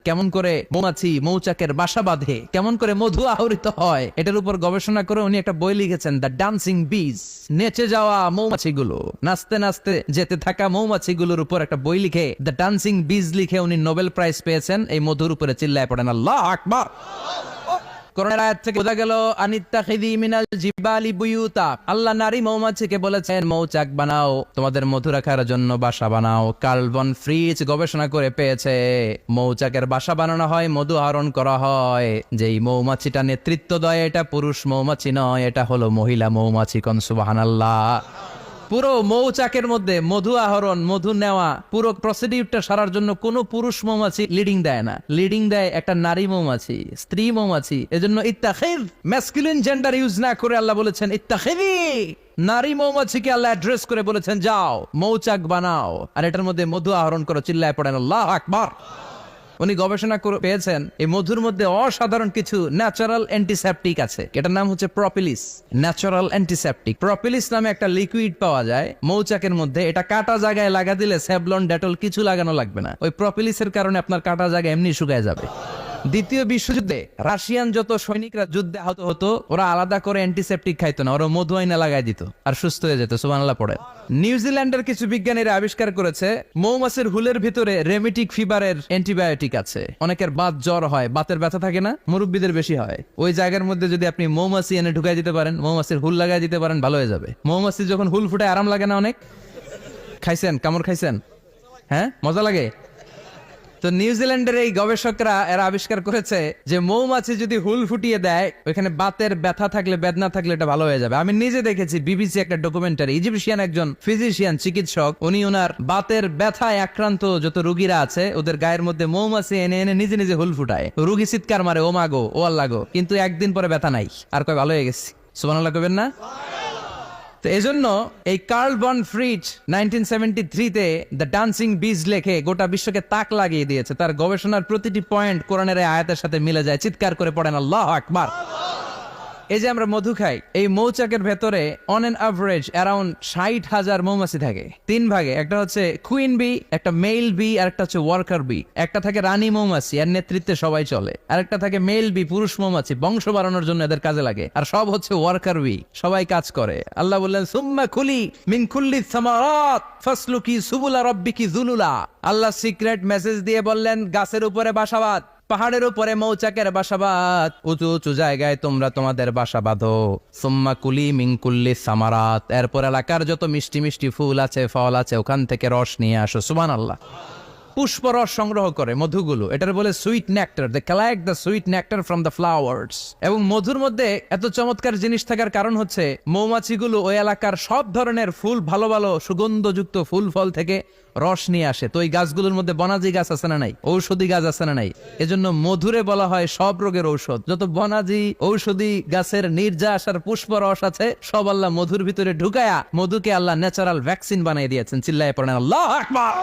কেমন করে মৌমাছি মৌচাকের বাসা বাঁধে, কেমন করে মধু আহরিত হয়, এটার উপর গবেষণা করে উনি একটা বই লিখেছেন, দ্য ডান্সিং বিজ। নেচে যাওয়া মৌমাছিগুলো, নাচতে নাচতে যেতে থাকা মৌমাছিগুলোর উপর একটা বই লিখে, দ্য ডান্সিং বিজ লিখে উনি নোবেল প্রাইজ পেয়েছেন এই মধুর উপরে। চিল্লায় পড়েন আল্লাহু আকবার। কোরআনের আয়াত থেকে বোঝা গেল আনিত্তাখিযি মিনাল জিবালি বুয়ুতা, আল্লাহ নারী মৌমাছিকে বলেছেন মৌচাক বানাও, তোমাদের মধু রাখার জন্য বাসা বানাও। কার্ল ভন ফ্রিজ গবেষণা করে পেয়েছে মৌচাকের বাসা বানানো হয়, মধু আহরণ করা হয়। যেই মৌমাছিটা নেতৃত্ব দেয় এটা পুরুষ মৌমাছি নয়, এটা হলো মহিলা মৌমাছি। কোন সুবহানাল্লাহ। পুরো মৌচাকের মধ্যে মধু আহরণ, মধু নেওয়া, পুরো প্রসিডিউরটা সারার জন্য কোনো পুরুষ মৌমাছি লিডিং দেয় না, লিডিং দেয় একটা নারী মৌমাছি, স্ত্রী মৌমাছি। এজন্য ইত্তাখিদ, ম্যাসকুলিন জেন্ডার ইউজ না করে আল্লাহ বলেছেন ইত্তাখিদি, নারী মৌমাছিকে আল্লাহ অ্যাড্রেস করে বলেছেন যাও মৌচাক বানাও আর এটার মধ্যে মধু আহরণ করো। চিল্লায় পড়েন আল্লাহু আকবার। উনি গবেষণা করে পেয়েছেন এই মধুর মধ্যে অসাধারণ কিছু ন্যাচারাল অ্যান্টিসেপটিক আছে, এটার নাম হচ্ছে প্রপিলিস। ন্যাচারাল অ্যান্টিসেপটিক প্রপিলিস নামে একটা লিকুইড পাওয়া যায় মৌচাকের মধ্যে। এটা কাটা জায়গায় লাগা দিলে স্যাভলন ডেটল কিছু লাগানো লাগবে না, ওই প্রপিলিসের কারণে আপনার কাটা জায়গা এমনি শুকায় যাবে। দ্বিতীয় বিশ্বযুদ্ধে রাশিয়ান যত সৈনিকরা যুদ্ধে আহত হতো ওরা আলাদা করে অ্যান্টিসেপটিক খাইতো না, ওরা মধু আইনা লাগাই দিত আর সুস্থ হয়ে যেত। সুবহানাল্লাহ পড়ে। নিউজিল্যান্ডের কিছু বিজ্ঞানীরা আবিষ্কার করেছে মৌমাছির হুলের ভিতরে রেমিটিক ফিভারের অ্যান্টিবায়োটিক আছে। অনেকের বাত জ্বর হয়, বাতের ব্যথা থাকে না, মুরব্বীদের বেশি হয়, ওই জায়গার মধ্যে যদি আপনি মৌমাছি এনে ঢুকাই দিতে পারেন, মৌমাছির হুল লাগাই দিতে পারেন, ভালো হয়ে যাবে। মৌমাছি যখন হুল ফুটে আরাম লাগে না অনেক? খাইছেন, কামড় খাইছেন? হ্যাঁ, মজা লাগে। তো নিউজিল্যান্ডের এই গবেষকরা এরা আবিষ্কার করেছে যে মৌমাছি যদি হুল ফুটিয়ে দেয় ওইখানে বাতের ব্যথা থাকলে, বেদনা থাকলে এটা ভালো হয়ে যাবে। আমি নিজে দেখেছি, বিবিসি একটা ডকুমেন্টারি, ইজিপশিয়ান একজন ফিজিশিয়ান চিকিৎসক, উনি ওনার বাতের ব্যথায় আক্রান্ত যত রোগীরা আছে ওদের গায়ের মধ্যে মৌমাছি এনে এনে নিজে নিজে হুল ফুটায়, রোগী চিৎকার মারে ও মাগো ও আল্লাহ গো, কিন্তু একদিন পরে ব্যথা নাই আর কয় ভালো হয়ে গেছি। সুবহানাল্লাহ কইবেন না? তো এজন্য এই কার্ল ভন ফ্রিজ 1973-তে দ্য ডান্সিং বিজ লেখে গোটা বিশ্বকে তাক লাগিয়ে দিয়েছে। তার গবেষণার প্রতিটি পয়েন্ট কোরআনের এই আয়াতের সাথে মিলে যায়। চিৎকার করে পড়েন আল্লাহু আকবার। এই যে আমরা মধু খাই, এই মৌচাকের ভেতরে অন এন অ্যাভারেজ অ্যারাউন্ড 60,000 মৌমাছি থাকে। তিন ভাগে, একটা হচ্ছে কুইন বি, একটা মেল বি, আর একটা হচ্ছে ওয়ার্কার বি। একটা থাকে রানী মৌমাছি, এর নেতৃত্বে সবাই চলে। আর একটা থাকে মেল বি, পুরুষ মৌমাছি, বংশ বাড়ানোর জন্য এদের কাজে লাগে। আর সব হচ্ছে ওয়ার্কার বি, সবাই কাজ করে। আল্লাহ বললেন সুম্মা কুলি মিন কুল্লি সামারাত ফাসলুকি সুবুলা রাব্বিকি যুলুলা। আল্লাহ সিক্রেট মেসেজ দিয়ে বললেন গাছের উপরে বাসাবাদ, পাহাড়ের উপরে মৌচাকের বাসাবাদ, উঁচু উঁচু জায়গায় তোমরা তোমাদের বাসা বাঁধো। সুম্মা কুলি মিন কুল্লি সামারাত, এরপর এলাকার যত মিষ্টি মিষ্টি ফুল আছে, ফল আছে, ওখান থেকে রস নিয়ে আসো। সুবহানাল্লাহ। পুষ্প রস সংগ্রহ করে মধুগুলো, এটার বলে sweet nectar. They collect the sweet nectar from the flowers. এবং মধুর মধ্যে এত চমৎকার জিনিস থাকার কারণ হচ্ছে মৌমাছিগুলো ওই এলাকার সব ধরনের ফুল, ভালো ভালো সুগন্ধযুক্ত ফুল ফল থেকে রস নিয়ে আসে। তো ওই গাছগুলোর মধ্যে বনাজি গাছ আছে না নাই, ঔষধি গাছ আছে না নাই, এজন্য মধুরে বলা হয় সব রোগের ঔষধ। যত বনাজি ঔষধি গাছের নির্যাস আর পুষ্প রস আছে সব আল্লাহ মধুর ভিতরে ঢুকায়া মধুকে আল্লাহ ন্যাচারাল ভ্যাকসিন বানিয়ে দিয়েছেন। চিল্লায়ে পড়েন আল্লাহু আকবার।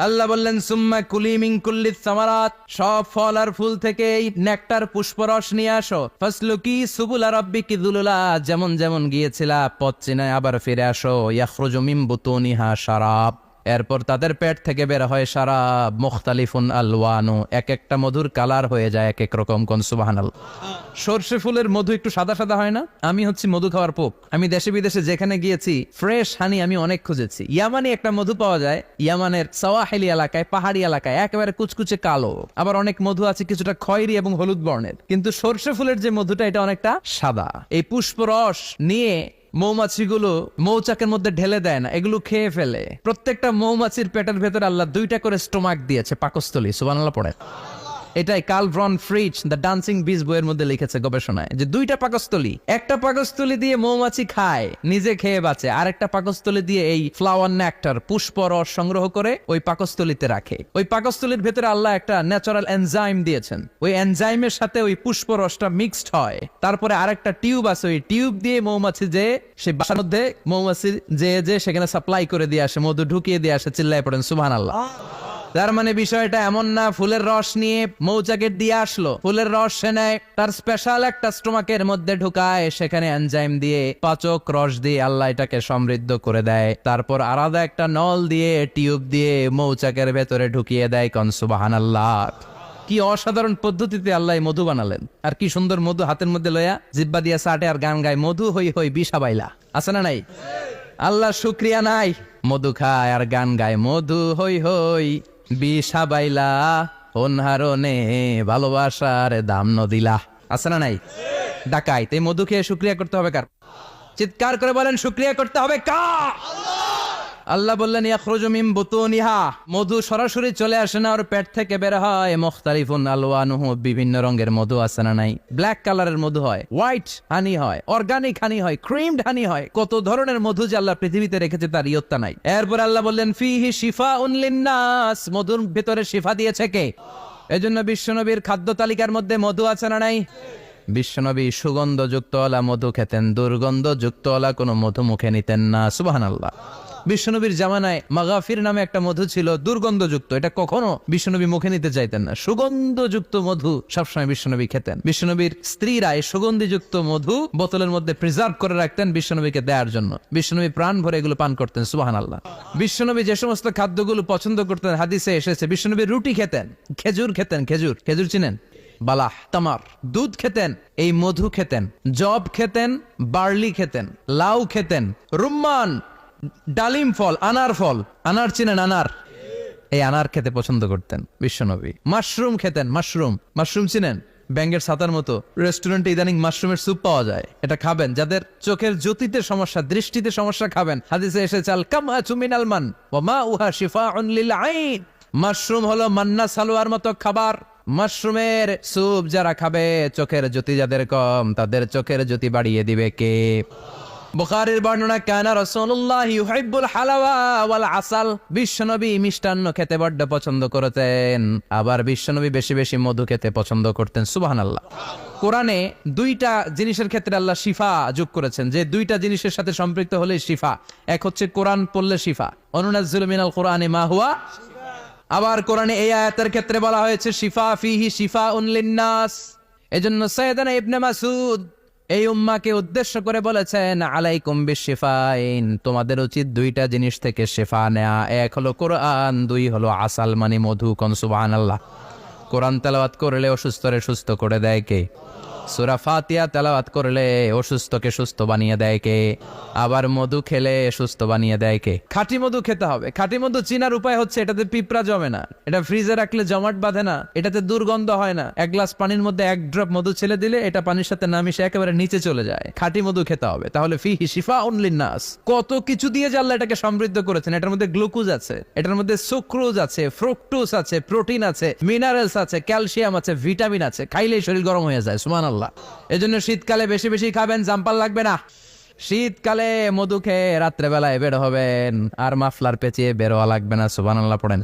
আল্লাহ বললেন সুম্মা কুলি মিন কুল্লি সামারাত, সব ফল আর ফুল থেকে এই নেকটার পুষ্পরস নিয়ে আসো। ফাসলুকি সুবুলা রাব্বিকি যুলুলা, যেমন যেমন গিয়েছিলা পথ চিনায় আবার ফিরে আসো। ইয়াখরুজু মিন বুতুনিহা শারাব, এরপর তাদের পেট থেকে বের হয় শারাব। মুখতালিফুন আলওয়ানু, এক একটা মধুর কালার হয়ে যায় এক এক রকম। কোন সুবহানাল্লাহ। সরষে ফুলের মধু একটু সাদা সাদা হয় না? আমি হচ্ছি মধু খাওয়ার পোক। আমি দেশে বিদেশে যেখানে গিয়েছি ফ্রেশ হানি আমি অনেক খুঁজেছি। ইয়ামানি একটা মধু পাওয়া যায় ইয়ামানের সাওয়াহিলি এলাকায়, পাহাড়ি এলাকায়, একেবারে কুচকুচে কালো। আবার অনেক মধু আছে কিছুটা খয়েরি এবং হলুদ বর্ণের, কিন্তু সরষে ফুলের যে মধুটা এটা অনেকটা সাদা। এই পুষ্পরস নিয়ে মৌমাছিগুলো মৌচাকের মধ্যে ঢেলে দেয় না, এগুলো খেয়ে ফেলে। প্রত্যেকটা মৌমাছির পেটের ভেতরে আল্লাহ দুইটা করে স্টোমাক দিয়েছে, পাকস্থলী। সুবহানাল্লাহ পড়ে। এটাই Karl von Frisch the dancing bees বইয়ের মধ্যে লিখেছে গবেষণায়, যে দুইটা পাকস্থলী, একটা পাকস্থলী দিয়ে মৌমাছি খায়, নিজে খেয়ে বাঁচে, আর একটা পাকস্থলী দিয়ে এই ফ্লাওয়ার নেক্টার পুষ্প রস সংগ্রহ করে ওই পাকস্থলীতে রাখে। ওই পাকস্থলীর ভেতরে আল্লাহ একটা ন্যাচারাল এনজাইম দিয়েছেন, ওই এনজাইমের সাথে ওই পুষ্প রসটা মিক্সড হয়। তারপরে আরেকটা টিউব আছে, ওই টিউব দিয়ে মৌমাছি যে সেই বাসার মধ্যে মৌমাছি যে সেখানে সাপ্লাই করে দিয়ে আসে, মধু ঢুকিয়ে দিয়ে আসে। চিল্লায় পড়েন সুবহানাল্লাহ। তার মানে বিষয়টা এমন না ফুলের রস নিয়ে মৌচাকের দিয়ে আসলো, ফুলের রস সে নেয়, তার স্পেশাল একটা স্টোমাকের মধ্যে ঢুকায়, সেখানে এনজাইম দিয়ে পাচক রস দিয়ে আল্লাহ এটাকে সমৃদ্ধ করে দেয়, তারপর আলাদা একটা নল দিয়ে টিউব দিয়ে মৌচাকের ভেতরে ঢুকিয়ে দেয়। কোন সুবহানাল্লাহ। কি অসাধারণ পদ্ধতিতে আল্লাহ মধু বানালেন, আর কি সুন্দর মধু হাতের মধ্যে লয়া জিব্বা দিয়া চাটে আর গান গায়, মধু হই হই বিশা বাইলা। আছে না নাই? আল্লাহ শুক্রিয়া নাই, মধু খায় আর গান গায়, মধু হই হই বিশা বাইলা, অনহারনে ভালোবাসার দাম নদিলা। আছে না নাই? ডাকাইতে মধু খেয়ে শুক্রিয়া করতে হবে কার? চিৎকার করে বলেন শুক্রিয়া করতে হবে কার? আল্লাহ বললেন ইয়াখরুজু মিন বুতুনিহা, মধু সরাসরি চলে আসে না, ওর পেট থেকে বের হয়। মুখতালিফুন আলওয়ানুহু, বিভিন্ন রঙের মধু। আছে না নাই? ব্ল্যাক কালারের মধু হয়, হোয়াইট হানি হয়, অর্গানিক হানি হয়, ক্রিমড হানি হয়, কত ধরনের মধু যে আল্লাহ পৃথিবীতে রেখেছে তার ইয়ত্তা নাই। এরপর আল্লাহ বললেন ফিহি শিফাউন লিন্নাস, মধুর ভিতরে শিফা দিয়েছে কে? এজন্য বিশ্বনবীর খাদ্য তালিকার মধ্যে মধু আছে না নাই? বিশ্বনবী সুগন্ধযুক্ত ওলা মধু খেতেন, দুর্গন্ধযুক্ত ওলা কোনো মধু মুখে নিতেন না। সুবহানাল্লাহ। বিশ্বনবীর জামানায় মাগাফির নামে একটা মধু ছিল, দুর্গন্ধযুক্ত, এটা কখনো বিশ্বনবী মুখে নিতে চাইতেন না। সুগন্ধযুক্ত মধু সবসময় বিশ্বনবী খেতেন। বিশ্বনবীর স্ত্রীরা এই সুগন্ধিযুক্ত মধু বোতলের মধ্যে প্রিজার্ভ করে রাখতেন বিশ্বনবীকে দেওয়ার জন্য। বিশ্বনবী প্রাণ ভরে এগুলো পান করতেন। সুবহানাল্লাহ। বিশ্বনবী যে সমস্ত খাদ্যগুলো পছন্দ করতেন হাদিসে এসেছে, বিশ্বনবী রুটি খেতেন, খেজুর খেতেন, খেজুর, খেজুর চিনেন? বালাহ, তামার, দুধ খেতেন, এই মধু খেতেন, জব খেতেন, বার্লি খেতেন, লাউ খেতেন, রুম্মান, ডালিম ফল, আনার ফল, আনার চিনেন? আনার, এই আনার খেতে পছন্দ করতেন বিশ্বনবী। মাশরুম খেতেন, মাশরুম, মাশরুম চিনেন? ব্যাঙ্গের ছাতার মতো। রেস্টুরেন্টে ইদানিং মাশরুমের স্যুপ পাওয়া যায়, এটা খাবেন। যাদের চোখের জ্যোতিতে সমস্যা, দৃষ্টিতে সমস্যা, খাবেন। হাদিসে এসেছে আল কামআতু মিনাল মান ওয়া মাউহা শিফাউন লিল আইন, মাশরুম হলো মান্না সালোয়ার মতো খাবার। মাশরুমের স্যুপ যারা খাবে, চোখের জ্যোতি যাদের কম, তাদের চোখের জ্যোতি বাড়িয়ে দিবে কে? বুখারীর বর্ণনা, কানা রাসূলুল্লাহ ইউহিব্বুল হালাওয়া ওয়াল আসাল, বিশ্বনবী মিষ্টান্ন খেতে বড্ড পছন্দ করতেন, আবার বিশ্বনবী বেশি বেশি মধু খেতে পছন্দ করতেন। সুবহানাল্লাহ। কোরআনে দুইটা জিনিসের ক্ষেত্রে আল্লাহ শিফা যোগ করেছেন, যে দুইটা জিনিসের সাথে সম্পৃক্ত হলে শিফা। এক হচ্ছে কোরআন পড়লে শিফা, অনুনাজ্জিলু মিনাল কোরআনি মা হুয়া। আবার কোরআনে এই আয়াতের ক্ষেত্রে বলা হয়েছে শিফা ফিহি শিফাউন লিন্নাস। এজন্য সাইয়েদানা ইবনে মাসউদ এই উম্মাকে উদ্দেশ্য করে বলেছেন আলাইকুম বিশিফাইন, তোমাদের উচিত দুইটা জিনিস থেকে শিফা নেয়া। এক হলো কোরআন, দুই হলো আসাল মানে মধু। কোন সুবহানাল্লাহ। কোরআন তেলাওয়াত করলে অসুস্থরে সুস্থ করে দেয় কে? সূরা ফাতিহা তেলাওয়াত করলে অসুস্থকে সুস্থ বানিয়ে দেয় কে? আবার মধু খেলে সুস্থ বানিয়ে দেয় কে? খাঁটি মধু খেতে হবে। খাঁটি মধু চিনার উপায় হচ্ছে এটাতে পিঁপড়া জমে না, এটা ফ্রিজে রাখলে জমাট বাঁধে না, এটাতে দুর্গন্ধ হয় না। এক গ্লাস পানির মধ্যে এক ড্রপ মধু ছেলে দিলে এটা পানির সাথে না মিশে একেবারে নিচে চলে যায়। খাঁটি মধু খেতে হবে। তাহলে ফিহি শিফাউন লিন্নাস, কত কিছু দিয়ে যে আল্লাহ এটাকে সমৃদ্ধ করেছেন। এটার মধ্যে গ্লুকোজ আছে, এটার মধ্যে সুক্রোজ আছে, ফ্রুক্টোজ আছে, প্রোটিন আছে, মিনারেলস আছে, ক্যালসিয়াম আছে, ভিটামিন আছে, খাইলেই শরীর গরম হয়ে যায়। সুবহানাল্লাহ। এজন্য শীতকালে বেশি বেশি খাবেন, জাম্পার লাগবে না। শীতকালে মধু খেয়ে রাত্রেবেলায় বের হবেন, আর মাফলার পেঁচিয়ে বেরোয়া লাগবে না। সুবহানাল্লাহ পড়েন।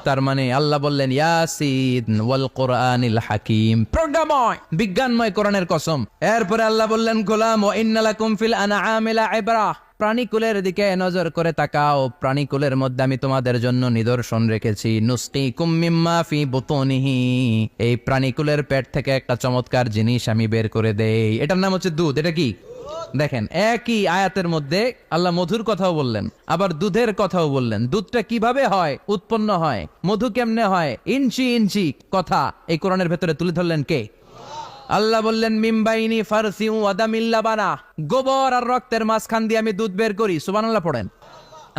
তার মানে আল্লাহ বললেন ইয়াসিন ওয়াল কোরআনিল হাকিম, প্রজ্ঞাময় বিজ্ঞানময় কোরআনের কসম। এরপরে আল্লাহ বললেন গোলাম ওয়া ইন্নালাকুম ফিল আনআমি লাইবরা, প্রাণীকুলের দিকে নজর করে তাকাও, প্রাণীকুলের মধ্যে আমি তোমাদের জন্য নিদর্শন রেখেছি। নুসকিকুম মিম্মা ফি বুতুনিহি, এই প্রাণীকুলের পেট থেকে একটা চমৎকার জিনিস আমি বের করে দেই, এটার নাম হচ্ছে দুধ। এটা কি? দেখেন, একই আয়াতের মধ্যে আল্লাহ মধুর কথাও বললেন, আবার দুধের কথাও বললেন। দুধটা কিভাবে হয়, উৎপন্ন হয়, মধু কেমনে হয়, ইঞ্চি ইঞ্চি কথা এই কোরআনের ভেতরে তুলে ধরলেন কে? আল্লাহ বললেন মিমবাইনি ফারসি ওয়া দামিল লাবানা, গোবর আর রক্তের মাঝখান দিয়ে আমি দুধ বের করি। সুবহানাল্লাহ পড়েন।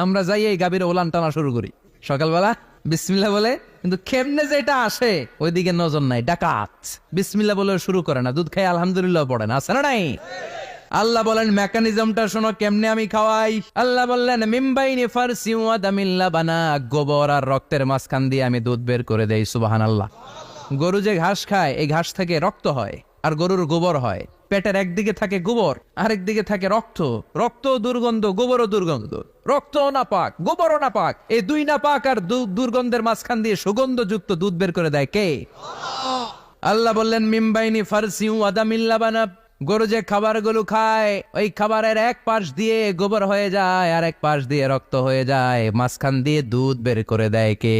আমরা যাই এই গাভীর ওলান টানা শুরু করি সকালবেলা বিসমিল্লাহ বলে, কিন্তু কেমনে যেটা আসে ওইদিকে নজর নাই। ডাকাত বিসমিল্লাহ বলে শুরু করে না, দুধ খাই আলহামদুলিল্লাহ পড়ে না। আছে না নাই? আল্লাহ বলেন মেকানিজমটা শোনো কেমনে আমি খাওয়াই। আল্লাহ বললেন মিমবাইনি ফারসি ওয়া দামিল লাবানা, গোবর আর রক্তের মাঝখান দিয়ে আমি দুধ বের করে দেই। সুবহানাল্লাহ। গরু যে ঘাস খায়, এই ঘাস থেকে রক্ত হয় আর গরুর গোবর হয়। পেটের একদিকে থাকে গোবর, আরেক দিকে থাকে রক্ত। রক্ত দুর্গন্ধ, গোবরও দুর্গন্ধ। রক্তও নাপাক, গোবরও নাপাক, এই দুই নাপাক আর দুর্গন্ধের মাঝখান দিয়ে সুগন্ধযুক্ত দুধ বের করে দেয় কে? আল্লাহ বললেন মিমবাইনি ফারসি ওয়া দামিল লাবানা, গরু যে খাবারগুলো খায় ওই খাবারের এক পাশ দিয়ে গোবর হয়ে যায় আর এক পাশ দিয়ে রক্ত হয়ে যায়, মাঝখান দিয়ে দুধ বের করে দেয় কে?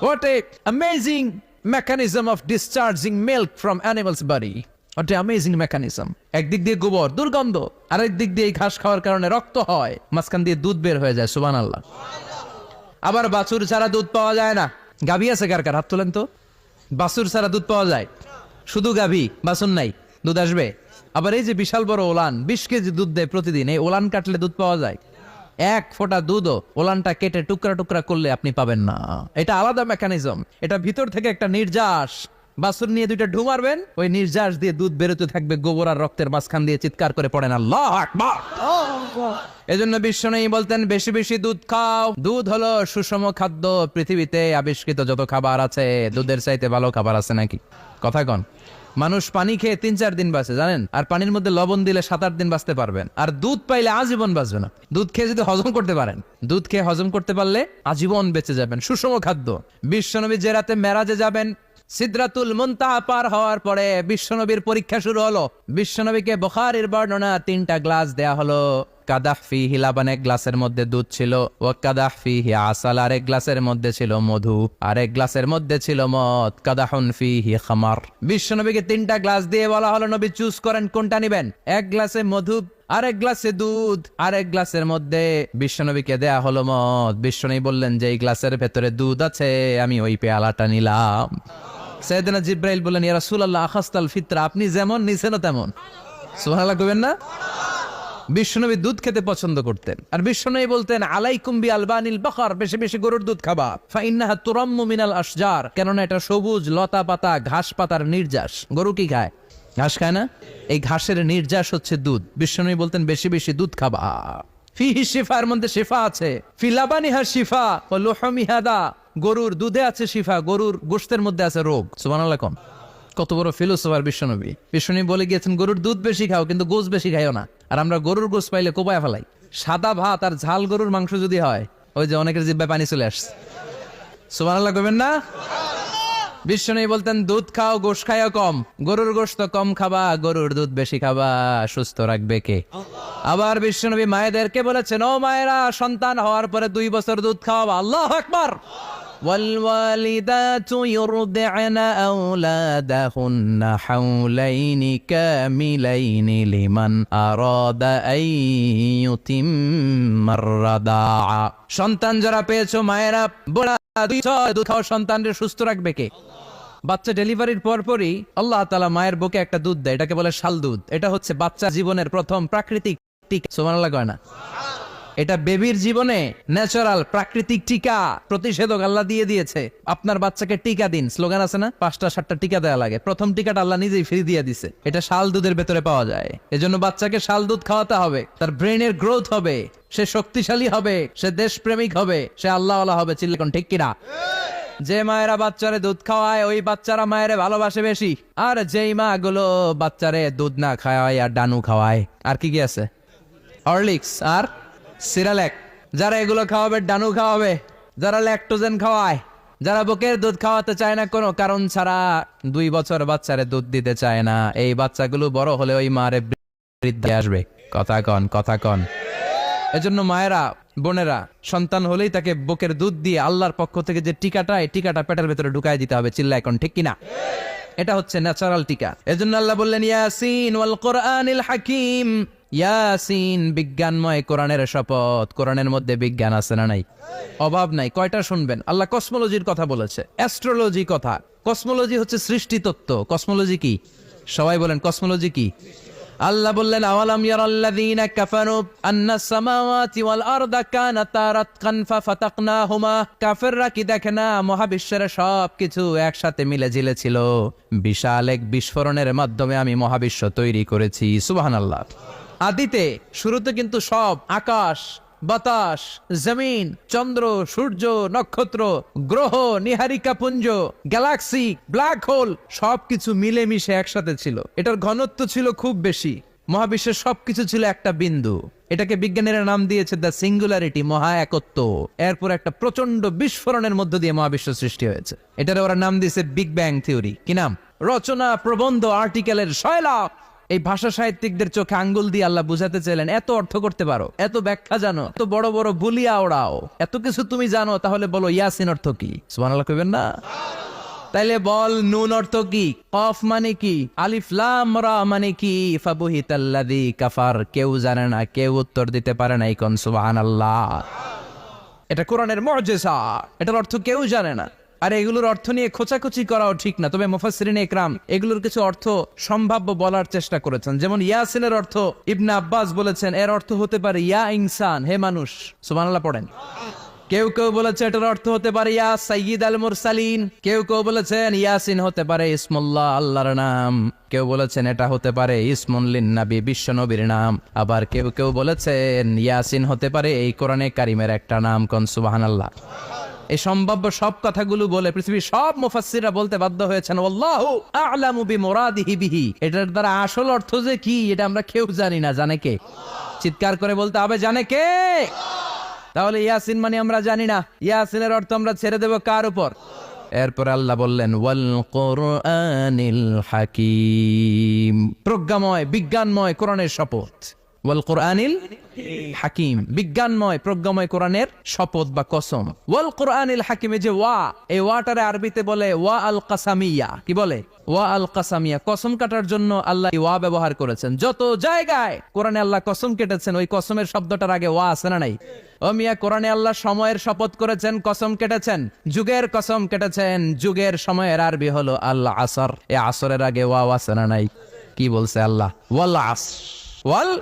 What a amazing mechanism of discharging milk from animal's body. What a amazing mechanism. একদিক দিয়ে গোবর দুর্গন্ধ, আরেক দিক দিয়ে ঘাস খাওয়ার কারণে রক্ত হয়, মাঝখান দিয়ে দুধ বের হয়ে যায়। সুবহানাল্লাহ। আবার বাছুর ছাড়া দুধ পাওয়া যায় না। গাভী আছে কার কার? হাত তোলেন তো। বাছুর ছাড়া দুধ পাওয়া যায়? শুধু গাভী, বাছুর নাই, দুধ আসবে? আবার এই যে বিশাল বড় ওলান 20 কেজি দুধ দেয় প্রতিদিন, এই ওলান কাটলে দুধ পাওয়া যায়? এক ফোঁটা দুধও ওলানটা কেটে টুকরা টুকরা করলে আপনি পাবেন না। এটা আলাদা মেকানিজম। এটা ভিতর থেকে একটা নির্যাস। বাছুর নিয়ে দুইটা ঢু মারবেন, ওই নির্যাস দিয়ে দুধ বেরোতে থাকবে, গোবর আর রক্তের মাঝখান দিয়ে চিৎকার করে পড়েন আল্লাহু আকবার। এজন্য বিশ্বনবী বলতেন বেশি বেশি দুধ খাও। দুধ হলো সুষম খাদ্য। পৃথিবীতে আবিষ্কৃত যত খাবার আছে দুধের চাইতে ভালো খাবার আছে নাকি? কথা কন। মানুষ পানি খেয়ে 3-4 দিন বাঁচে জানেন, আর পানির মধ্যে লবণ দিলে 7-8 দিন বাঁচতে পারবেন। আর দুধ পাইলে আজীবন বাঁচবে না। দুধ খেয়ে যদি হজম করতে পারেন, দুধ খেয়ে হজম করতে পারলে আজীবন বেঁচে যাবেন। সুষম খাদ্য। বিশ্বনবী যে রাতে মেরাজে যাবেন, সিদরাতুল মুনতাহা পার হওয়ার পরে বিশ্বনবীর পরীক্ষা শুরু হলো। বিশ্বনবীকে বুখারীর বর্ণনা 3টা গ্লাস দেয়া হলো। কাদাহ ফিহি লাবান, এক গ্লাসের মধ্যে দুধ ছিল। ওয়া কাদাহ ফিহি আসাল, আরেক গ্লাসের মধ্যে ছিল মধু। আরেক গ্লাসের মধ্যে ছিল মদ। কাদাহুন ফিহি খামার। বিশ্বনবীকে 3টা গ্লাস দিয়ে বলা হলো নবী চুজ করেন কোনটা নেবেন। এক গ্লাসে মধু, আরেক গ্লাসে দুধ, আরেক গ্লাসের মধ্যে বিশ্বনবীকে দেয়া হলো মদ। বিশ্বনবী বললেন যে এই গ্লাসের ভেতরে দুধ আছে, আমি ওই পেয়ালাটা নিলাম। সাইয়েদনা জিব্রাইল বললেন ইয়া রাসূলুল্লাহ আখাস্তাল ফিতরা, আপনি যেমন নিছেন তেমন। সুবহানাল্লাহ কইবেন না? বিশ্বনবী দুধ খেতে পছন্দ করতেন। আর বিশ্বনবী বলতেন আলাইকুম বি আলবানিল বাকার, বেশি বেশি গরুর দুধ খাবা। ফা ইন্নাহা তুরাম্মু মিনাল আশজার, কেননা এটা সবুজ লতা পাতা ঘাস পাতার নির্যাস। গরু কি খায়? ঘাস খায় না? এই ঘাসের নির্যাস হচ্ছে দুধ। বিশ্বনবী বলতেন বেশি বেশি দুধ খাবা। ফিহি শিফা, এর মধ্যে শিফা আছে। ফি লাবানিহা শিফা ওয়া লুহুমিহা দা, গরুর দুধে আছে শিফা, গরুর গোশতের মধ্যে আছে রোগ। সুবহানাল্লাহ কোন। কত বড় ফিলোসোফার বিশ্বনবী। বিশ্বনবী বলে গিয়েছেন গরুর দুধ বেশি খাও কিন্তু গোশ বেশি খাইও না। আর আমরা গরুর গোশ পাইলে কোপায় ফেলাই। সাদা ভাত আর ঝাল গরুর মাংস যদি হয়, ওই যে অনেকের জিহ্বায় পানি চলে আসছে। সুবহানাল্লাহ কইবেন না? বিশ্বনবী বলতেন দুধ খাও, গোশ খাইও কম। গরুর গোশত কম খাবা, গরুর দুধ বেশি খাবা। সুস্থ রাখবে কে? আবার বিশ্বনবী মায়েদেরকে বলেছেন ও মায়েরা, সন্তান হওয়ার পরে 2 বছর দুধ খাওয়াবা। আল্লাহু আকবার। والوالدات يرضعن أولادهن حولين كاملين لمن أراد أن يتم الرضاعة। সন্তান যারা পেয়েছো মায়েরা, বড় দুধ খাও, সন্তানদের সুস্থ রাখবে কে? বাচ্চা ডেলিভারির পরপরই আল্লাহ তাআলা মায়ের বুকে একটা দুধ দেয়, এটাকে বলে শাল দুধ। এটা হচ্ছে বাচ্চা জীবনের প্রথম প্রাকৃতিক টিকা। সুবহানাল্লাহ কয় না? এটা বেবির জীবনে ন্যাচারাল প্রাকৃতিক টিকা, প্রতিষেধক আল্লাহ দিয়ে দিয়েছে। আপনার বাচ্চাকে টিকা দিন, স্লোগান আছে না? 5টা 7টা টিকা দেওয়া লাগে। প্রথম টিকাটা আল্লাহ নিজেই ফ্রি দিয়ে দিছে। এটা শাল দুধের ভেতরে পাওয়া যায়। এজন্য বাচ্চাকে শাল দুধ খাওয়াতে হবে। তার ব্রেনের গ্রোথ হবে, সে শক্তিশালী হবে, সে দেশপ্রেমিক হবে, সে আল্লাহওয়ালা হবে। চিল্লাকন ঠিক কিনা? যে মায়েরা বাচ্চারে দুধ খাওয়ায় ওই বাচ্চারা মায়েরে ভালোবাসে বেশি। আর যেই মা গুলো বাচ্চারে দুধ না খাওয়ায় আর ডানু খাওয়ায়, আর কি কি আছে, হরলিক্স আর সিরালেক, যারা এগুলো খাওয়াবে, ডানু খাওয়াবে, যারা ল্যাকটোজেন খাওয়ায়, যারা বুকের দুধ খাওয়াতে চায় না কোনো কারণ ছাড়া, 2 বছর বাচ্চারে দুধ দিতে চায় না, এই বাচ্চাগুলো বড় হলে ওই মারে বৃদ্ধি আসবে। কথা কন, কথা কন। এজন্য মায়েরা, বোনেরা, সন্তান হলেই তাকে বুকের দুধ দিয়ে আল্লাহর পক্ষ থেকে যে টিকাটা, এই টিকাটা পেটের ভেতরে ঢুকাই দিতে হবে। চিল্লা এখন ঠিক কিনা? এটা হচ্ছে ন্যাচারাল টিকা। এজন্য আল্লাহ বললেন ইয়াসিন ওয়াল কোরআনিল হাকিম। ইয়াসিন, বিজ্ঞানময় কোরআনের শপথ। কোরআনের মধ্যে বিজ্ঞান আছে না নাই? অভাব নাই। কয়টা শুনবেন? আল্লাহ কসমোলজির কথা বলেছে, অ্যাস্ট্রোলজি কথা। কসমোলজি হচ্ছে সৃষ্টি তত্ত্ব। কসমোলজি কি? সবাই বলেন কসমোলজি কি? আল্লাহ বললেন আওয়ালাম ইয়ারাল্লাযীনা কাফারু আন্নাস সামাওয়াতি ওয়াল আরদা কানাতা রাতকান ফাফাতাকনাহুমা। কাফেররা কি দেখে না মহাবিশ্বের সবকিছু একসাথে মিলে ঝিলে ছিল, বিশাল এক বিস্ফোরণের মাধ্যমে আমি মহাবিশ্ব তৈরি করেছি। সুবহানাল্লাহ। আদিতে, শুরুতে কিন্তু সব আকাশ, বাতাস, জমিন, চন্দ্র, সূর্য, নক্ষত্র, গ্রহ, নিহারিকা পুঞ্জ, গ্যালাক্সি, ব্ল্যাক হোল সবকিছু মিলেমিশে একসাথে ছিল। এটার ঘনত্ব ছিল খুব বেশি। মহাবিশ্বের সবকিছু ছিল একটা বিন্দু। এটাকে বিজ্ঞানীরা নাম দিয়েছে দ্য সিঙ্গুলারিটি, মহা একত্ব। এরপর একটা প্রচন্ড বিস্ফোরণের মধ্য দিয়ে মহাবিশ্ব সৃষ্টি হয়েছে। এটার ওরা নাম দিয়েছে বিগ ব্যাং থিওরি। কি নাম? রচনা, প্রবন্ধ, আর্টিকেলের 6 লাখ। এই ভাষা সাহিত্যিকদের চোখে আঙ্গুল দিয়ে আল্লাহ বুঝাতে চাইলেন, এত অর্থ করতে পারো, এত ব্যাখ্যা জানো, এত বড় বড় বুলিয়া ওড়াও, এত কিছু তুমি জানো, তাহলে বলো ইয়াসিন অর্থ কি? সুবহানাল্লাহ কইবেন না? তাইলে বল নুন অর্থ কি, কফ মানে কি, আলিফ লাম রা মানে কি, ফাবুহিতাল্লাযী কাফার। কেউ জানে না, কেউ উত্তর দিতে পারে না। কোন সুবহানাল্লাহ। এটা কোরআনের মুআজিজা, এটার অর্থ কেউ জানে না। আর এগুলোর অর্থ নিয়ে খোঁচাখুচি করাও ঠিক না। তবে মুফাসসিরিনে ইকরাম এগুলোর কিছু অর্থ সম্ভাব্য বলার চেষ্টা করেছেন। যেমন ইয়াসিনের অর্থ ইবনে আব্বাস বলেছেন এর অর্থ হতে পারে ইয়া ইনসান, হে মানুষ। সুবহানাল্লাহ পড়েন। কেউ কেউ বলেছে এটার অর্থ হতে পারে ইয়া সাইয়্যিদ আল মুরসালিন। কেউ কেউ বলেছেন ইয়াসিন হতে পারে ইসমুল্লাহ, আল্লাহর নাম। কেউ বলেছেন এটা হতে পারে ইসমুন লিন নবী, বিশ্ব নবীর নাম। আবার কেউ কেউ বলেছেন ইয়াসিন হতে পারে এই কোরআনে কারিমের একটা নাম। কোন সুবহানাল্লাহ। এই সম্ভাব্য সব কথাগুলো বলে পৃথিবীর সব মুফাসসিররা বলতে বাধ্য হয়েছেন আল্লাহু আ'লামু বিমুরাদিহি বিহি। এটার দ্বারা আসল অর্থ যে কি এটা আমরা কেউ জানি না। জানে কে? চিৎকার করে বলতে হবে, জানে কে? তাহলে ইয়াসিন মানে আমরা জানি না, ইয়াসিনের অর্থ আমরা ছেড়ে দেব কার উপর? এরপর আল্লাহ বললেন ওয়াল কোরআনিল হাকিম, প্রজ্ঞাময় বিজ্ঞানময় কোরআনের শপথ। ওয়াল কোরআনিল হাকিম, বিজ্ঞানময় প্রজ্ঞাময় কোরআনের শপথ বা কসম। ওয়াল কোরআনিল হাকিমে যে ওয়া, এই ওয়াটারে আরবিতে বলে ওয়া আল কাসামিয়া। কি বলে? ওয়া আল কাসামিয়া। কসম কাটার জন্য আল্লাহ ওয়া ব্যবহার করেছেন। যত জায়গায় কোরআনে আল্লাহ কসম কেটেছেন ওই কসমের শব্দটার আগে ওয়া আছে না নাই? ও মিয়া, কোরআনে আল্লাহ সময়ের শপথ করেছেন, কসম কেটেছেন, যুগের কসম কেটেছেন। যুগের সময়ের আরবি হলো আল আসর। এই আসরের আগে ওয়া আছে না নাই? কি বলছে আল্লাহ? ওয়াল আসর। ওয়াল।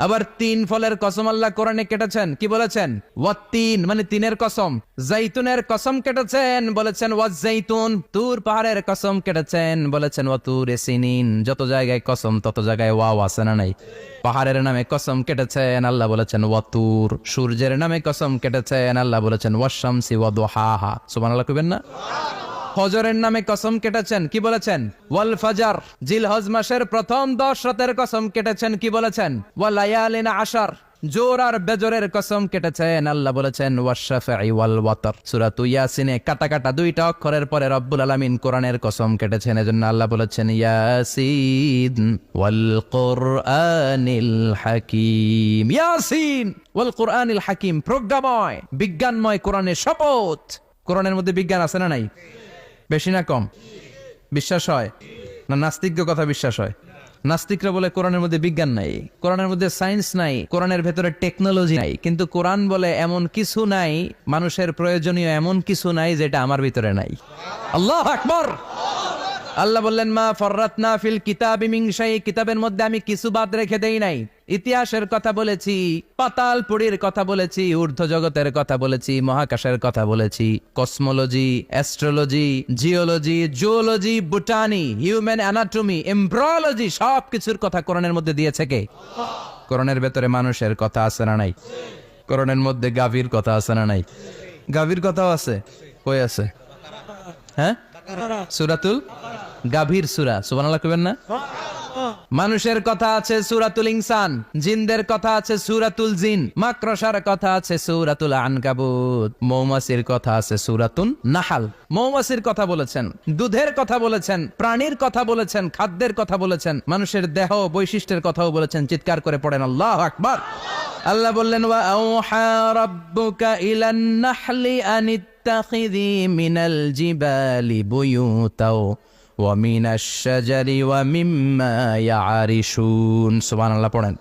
আবার তিন ফলের কসম আল্লাহ কোরআনে কেটেছেন, কি বলেছেন? ওয়াত্তিন মানে তিনের কসম। জাইতুনের কসম কেটেছেন, বলেছেন ওয়াজ্জাইতুন। তুর পাহাড়ের কসম কেটেছেন, বলেছেন ওয়াতুর সিনিন। যত জায়গায় কসম তত জায়গায় ওয়াও আছে না নাই? পাহাড়ের নামে কসম কেটেছেন, আল্লাহ বলেছেন ওয়াতুর। সূর্যের নামে কসম কেটেছেন, আল্লাহ বলেছেন ওয়াশ-শামসি ওয়া দুহাহা। সুবহানাল্লাহ কইবেন না? ফজরের নামে কসম কেটেছেন, কি বলেছেন? ওয়াল ফাজর। জিলহজ মাসের প্রথম 10 রাতের কসম কেটেছেন, কি বলেছেন? ওয়া লায়ালিন আশর। জোর আর বেজরের কসম কেটেছেন, আল্লাহ বলেছেন ওয়াশ-শাফঈ ওয়াল ওয়াতর। সূরা ইয়াসিনে কাটা কাটা দুইটা অক্ষরের পরে রব্বুল আলামিন কোরআনের কসম কেটেছেন। এজন্য আল্লাহ বলেছেন ইয়াসিন ওয়াল কোরআনিল হাকিম। ইয়াসিন ওয়াল কোরআনিল হাকিম, প্রজ্ঞাময় বিজ্ঞানময় কোরআনের শপথ। কোরআনের মধ্যে বিজ্ঞান আছে না নাই? বেশি না কম? বিশ্বাস হয় না? নাস্তিকদের কথা বিশ্বাস হয়? নাস্তিকরা বলে কোরআনের মধ্যে বিজ্ঞান নাই, কোরআনের মধ্যে সায়েন্স নাই, কোরআনের ভেতরে টেকনোলজি নাই। কিন্তু কোরআন বলে এমন কিছু নাই, মানুষের প্রয়োজনীয় এমন কিছু নাই যেটা আমার ভিতরে নাই। আল্লাহু আকবার। আল্লাহ বললেন মা ফাররাতনা ফিল কিতাবি মিন শাই, কিতাবের মধ্যে আমি কিছু বাদ রেখে দেই নাই। ইতিহাসের কথা বলেছি, পাতাল পুরীর কথা বলেছি, ঊর্ধ্ব জগতের কথা বলেছি, মহাকাশের কথা বলেছি, cosmology, astrology, geology, zoology, botany, human anatomy, embryology, সবকিছুর কথা কোরআনের মধ্যে দিয়েছে কে? কোরআনের ভেতরে মানুষের কথা আছে না নাই? কোরআনের মধ্যে গাভীর কথা আছে না নাই? গাভীর কথাও আছে। কই আছে? হ্যাঁ, সূরাতুল গাভীর সূরা। সুবহানাল্লাহ কইবেন না? মানুষের কথা আছে সূরাতুল ইনসান, জিনদের কথা আছে সূরাতুল জিন, মাকড়সার কথা আছে সূরাতুল আনকাবুত, মৌমাছির কথা আছে সূরাতুন নাহাল। মৌমাছির কথা বলেছেন, দুধের কথা বলেছেন, প্রাণীর কথা বলেছেন, খাদ্যের কথা বলেছেন, মানুষের দেহ বৈশিষ্ট্যের কথাও বলেছেন। চিৎকার করে পড়েন আল্লাহু আকবার। আল্লাহ বললেন ওয়া আওহা রাব্বুকা ইলান নাহলি আনিত্তাখিযি মিনাল জিবালি বুয়ুতাও ওয়া মিনাশ শাজারি ওয়া মিম্মা ইয়ারিশুন। সুবহানাল্লাহ পড়েন।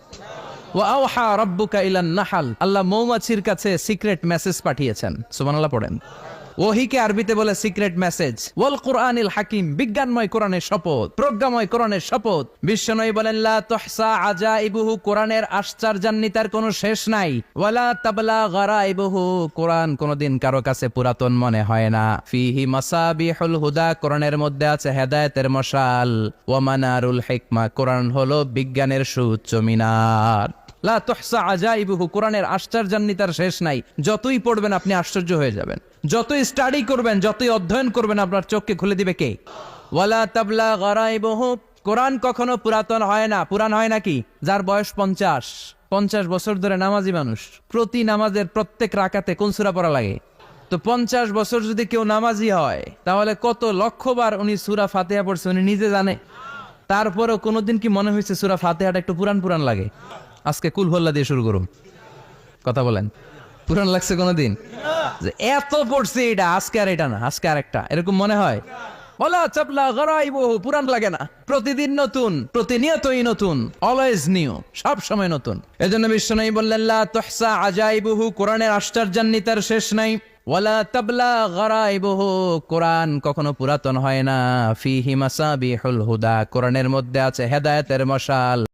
ওয়া আওহা রাব্বুকা ইলান নাহল, আল্লাহ মৌমাছির কাছে সিক্রেট মেসেজ পাঠিয়েছেন। সুবহানাল্লাহ পড়েন। ওহিকে আরবিতে বলে সিক্রেট মেসেজ। ওয়াল কোরআনিল হাকিম, বিজ্ঞানময় কোরআনের শপথ, প্রজ্ঞাময় কোরআনের শপথ। বিশ্বনবী বলেন লা তুহসা আজাইবুহু, কোরআনের আশ্চর্যান্বিতার কোনো শেষ নাই। ওয়ালা তাবলা গারাইবুহু, কোরআন কোনদিন কারো কাছে পুরাতন মনে হয় না। ফিহি মাসাবিহুল হুদা, কোরআনের মধ্যে আছে হেদায়েতের মশাল। ওয়া মানারুল হিকমা, কোরআন হলো বিজ্ঞানের সুউচ্চ মিনার। লা তুহসা আজাইবুহু, কোরআনের আশ্চর্যান্বিতার শেষ নাই। যতই পড়বেন আপনি আশ্চর্য হয়ে যাবেন, যতই স্টাডি করবেন, যতই অধ্যয়ন করবেন, আপনার চোখকে খুলে দিবে কে? ওয়ালা তাবলা গারাইবুহু, কোরআন কখনো পুরাতন হয় না। পুরান হয় নাকি? যার বয়স 50 বছর ধরে নামাজি মানুষ, প্রতি নামাজের প্রত্যেক রাকাতে কোন সূরা পড়া লাগে? তো 50 বছর যদি কেউ নামাজি হয়, তাহলে কত লক্ষবার উনি সূরা ফাতিহা পড়ছে উনি নিজে জানে? তারপরেও কোনোদিন কি মনে হয়েছে সূরা ফাতিহাটা একটু পুরান পুরান লাগে? আজকে কুল হল্লা দিয়ে শুরু করুন, কথা বলেন। পুরান লাগছে কোনোদিন? যে এত পড়ছে এটা, আজকে আর এটা না, আজকে আর একটা, এরকম মনে হয়? বলা চাপলা গরাইবহু, পুরান লাগে না। প্রতিদিন নতুন, প্রতিনিয়তই নতুন, অলওয়েজ নিউ, সব সময় নতুন। এজন্য বিশ্বনবী বললেন লা তুহসা আজাইবুহু, কোরআনের আশ্চর্যান্বিতার শেষ নাই। ওয়ালা তাবলা গরাইবুহু, কোরআন কখনো পুরাতন হয় না। ফিহি মাসাবিহুল হুদা, কোরআনের মধ্যে আছে হেদায়েতের মশাল।